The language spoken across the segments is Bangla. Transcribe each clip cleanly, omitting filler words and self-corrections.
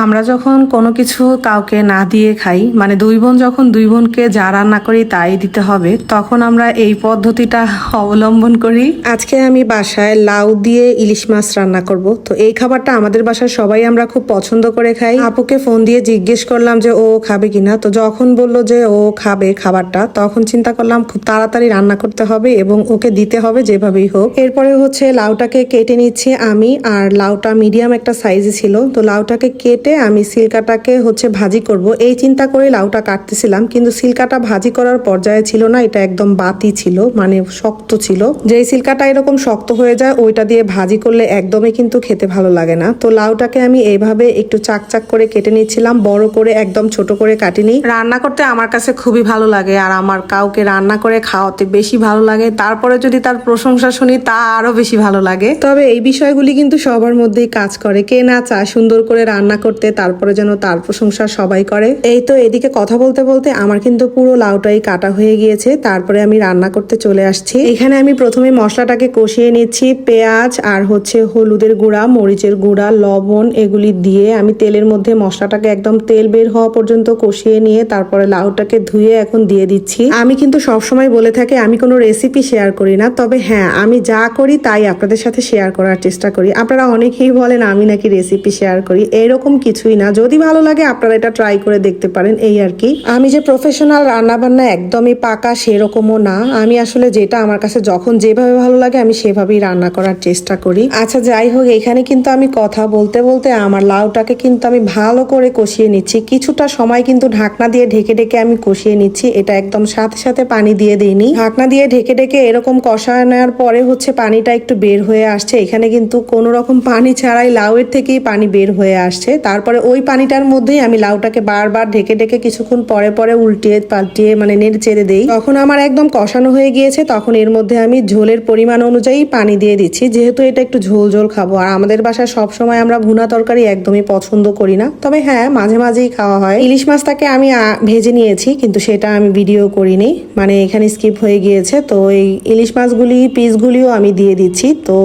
আমরা যখন কোনো কিছু কাউকে না দিয়ে খাই, মানে দুই বোন যখন দুই বোনকে যা রান্না করি তাই দিতে হবে, তখন আমরা এই পদ্ধতিটা অবলম্বন করি। আজকে আমি বাসায় লাউ দিয়ে ইলিশ মাছ রান্না করব। তো এই খাবারটা আমাদের বাসায় সবাই আমরা খুব পছন্দ করে খাই। আপুকে ফোন দিয়ে জিজ্ঞেস করলাম যে ও খাবে কিনা। তো যখন বললো যে ও খাবে খাবারটা, তখন চিন্তা করলাম খুব তাড়াতাড়ি রান্না করতে হবে এবং ওকে দিতে হবে যেভাবেই হোক। এরপরে হচ্ছে লাউটাকে কেটে নিচ্ছি আমি, আর লাউটা মিডিয়াম একটা সাইজে ছিল। তো লাউটাকে কেটে আমি সিল্কাটাকে হচ্ছে ভাজি করব এই চিন্তা করে লাউটা কাটতেছিলাম, কিন্তু সিল্কাটা ভাজি করার পর্যায়ে ছিল না, এটা একদম বাতি ছিল, মানে শক্ত ছিল। যে সিল্কাটা এরকম শক্ত হয়ে যায় ওইটা দিয়ে ভাজি করলে একদমই কিন্তু খেতে ভালো লাগে না। তো লাউটাকে আমি এইভাবে একটু চাকচাক করে কেটে নিচ্ছিলাম, বড় করে একদম ছোট করে কাটিনি। রান্না করতে আমার কাছে খুবই ভালো লাগে, আর আমার কাউকে রান্না করে খাওয়াতে বেশি ভালো লাগে। তারপরে যদি তার প্রশংসা শুনি তা আরো বেশি ভালো লাগে। তবে এই বিষয়গুলি কিন্তু সবার মধ্যেই কাজ করে, কে না চায় সুন্দর করে রান্না করতে, তারপরে যেন তার প্রশংসা সবাই করে। এই তো এদিকে কথা বলতে বলতে আমার কিন্তু পুরো লাউটাই কাটা হয়ে গিয়েছে। তারপরে আমি রান্না করতে চলে আসছি। এখানে আমি প্রথমে মশলাটাকে কষিয়ে নিচ্ছি। পেঁয়াজ আর হচ্ছে হলুদের গুঁড়া, মরিচের গুঁড়া, লবণ এগুলি দিয়ে আমি তেলের মধ্যে মশলাটাকে একদম তেল বের হওয়া পর্যন্ত কষিয়ে নিয়ে তারপরে লাউটাকে ধুয়ে এখন দিয়ে দিচ্ছি। আমি কিন্তু সবসময় বলে থাকি আমি কোনো রেসিপি শেয়ার করি না, তবে হ্যাঁ আমি যা করি তাই আপনাদের সাথে শেয়ার করার চেষ্টা করি। আপনারা অনেকেই বলেন আমি নাকি রেসিপি শেয়ার করি, এরকম কিছুই না। যদি ভালো লাগে আপনারা এটা ট্রাই করে দেখতে পারেন, এই আর কি। আমি যে প্রফেশনাল রান্না বান্না একদমই পাকা সেরকমও না, আমি আসলে যেটা আমার কাছে যখন যেভাবে ভালো লাগে আমি সেভাবেই রান্না করার চেষ্টা করি। আচ্ছা যাই হোক, এখানে কিন্তু আমি কথা বলতে বলতে আমার লাউটাকে কিন্তু আমি ভালো করে কষিয়ে নিচ্ছি। কিছুটা সময় কিন্তু ঢাকনা দিয়ে ঢেকে ঢেকে আমি কষিয়ে নিচ্ছি, এটা একদম সাথে সাথে পানি দিয়ে দিইনি। ঢাকনা দিয়ে ঢেকে ঢেকে এরকম কষায় নেওয়ার পরে হচ্ছে পানিটা একটু বের হয়ে আসছে। এখানে কিন্তু কোনো রকম পানি ছাড়াই লাউয়ের থেকেই পানি বের হয়ে আসছে। তারপরে ওই পানিটার মধ্যেই আমি লাউটাকে বারবার ঢেকে ঢেকে কিছুক্ষণ পরে পরে উল্টিয়ে পাল্টিয়ে মানে নেড়ে চেড়ে দেই। তখন আমার একদম কষানো হয়ে গিয়েছে, তখন এর মধ্যে আমি ঝোলের পরিমাণ অনুযায়ী পানি দিয়ে দিচ্ছি, যেহেতু এটা একটু ঝোল ঝোল খাবো। আর আমাদের বাসায় সবসময় আমরা ভুনা তরকারি একদমই পছন্দ করি না, তবে হ্যাঁ মাঝে মাঝেই খাওয়া হয়। ইলিশ মাছটাকে আমি ভেজে নিয়েছি, কিন্তু সেটা আমি ভিডিও করিনি, মানে এখানে স্কিপ হয়ে গিয়েছে। তো এই ইলিশ মাছগুলি পিসগুলিও আমি দিয়ে দিচ্ছি। তো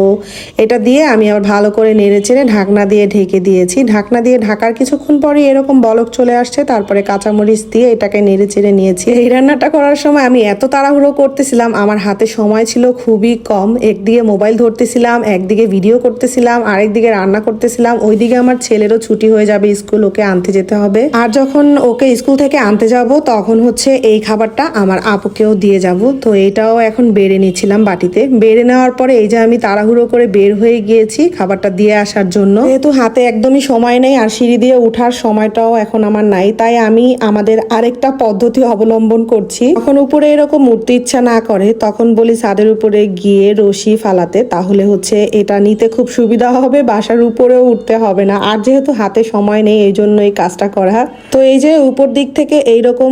এটা দিয়ে আমি আবার ভালো করে নেড়ে চেড়ে ঢাকনা দিয়ে ঢেকে দিয়েছি। ঢাকনা দিয়ে ঢাকার কিছুক্ষণ পরে এরকম বলক চলে আসছে, তারপরে কাঁচামরিচ দিয়ে এটাকে নেড়ে চেড়ে নিয়েছি। এই রান্নাটা করার সময় আমি এত তাড়াহুড়ো করতেছিলাম, আমার হাতে সময় ছিল খুবই কম। একদিকে মোবাইল ধরতেছিলাম, একদিকে ভিডিও করতেছিলাম, আরেকদিকে রান্না করতেছিলাম। ওইদিকে আমার ছেলেরও ছুটি হয়ে যাবে স্কুল, ওকে আনতে যেতে হবে। আর যখন ওকে স্কুল থেকে আনতে যাব তখন হচ্ছে এই খাবারটা আমার আপুকেও দিয়ে যাব। তো এটাও এখন বেড়ে নিচ্ছিলাম বাটিতে। বেড়ে নেওয়ার পরে এই যে আমি তাড়াহুড়ো করে বের হয়ে গিয়েছি খাবারটা দিয়ে আসার জন্য, যেহেতু হাতে একদমই সময় নেই আর সিঁড়ি দিয়ে উঠার সময়টাও এখন আমার নাই, তাই আমি আমাদের আরেকটা পদ্ধতি অবলম্বন করছি। যখন উপরে এরকম উঠতে ইচ্ছা না করে তখন বলি ছাদের উপরে গিয়ে রশি ফালাতে, তাহলে হচ্ছে এটা নিতে খুব সুবিধা হবে, বাসার উপরেও উঠতে হবে না। আর যেহেতু হাতে সময় নেই এই জন্য এই কাজটা করা। তো এই যে উপর দিক থেকে এইরকম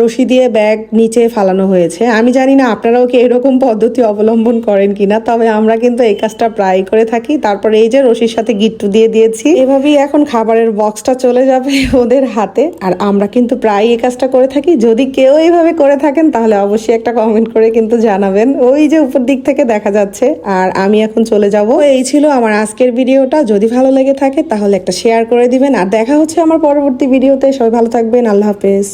রশি দিয়ে ব্যাগ নিচে ফালানো হয়েছে। আমি জানি না আপনারাও কি এরকম পদ্ধতি অবলম্বন করেন কিনা, তবে আমরা কিন্তু এই কাজটা প্রায় করে থাকি। তারপরে এই যে রশির সাথে গিট্টু দিয়ে দিয়েছি, এভাবেই এখন খাবারের বক্সটা চলে যাবে ওদের হাতে। আর আমরা কিন্তু প্রায় এই কাজটা করে থাকি। যদি কেউ এইভাবে করে থাকেন তাহলে অবশ্যই একটা কমেন্ট করে কিন্তু জানাবেন। ওই যে উপর দিক থেকে দেখা যাচ্ছে। আর আমি এখন চলে যাব। এই ছিল আমার আজকের ভিডিওটা। যদি ভালো লেগে থাকে তাহলে একটা শেয়ার করে দিবেন, আর দেখা হচ্ছে আমার পরবর্তী ভিডিওতে। সবাই ভালো থাকবেন, আল্লাহ হাফেজ।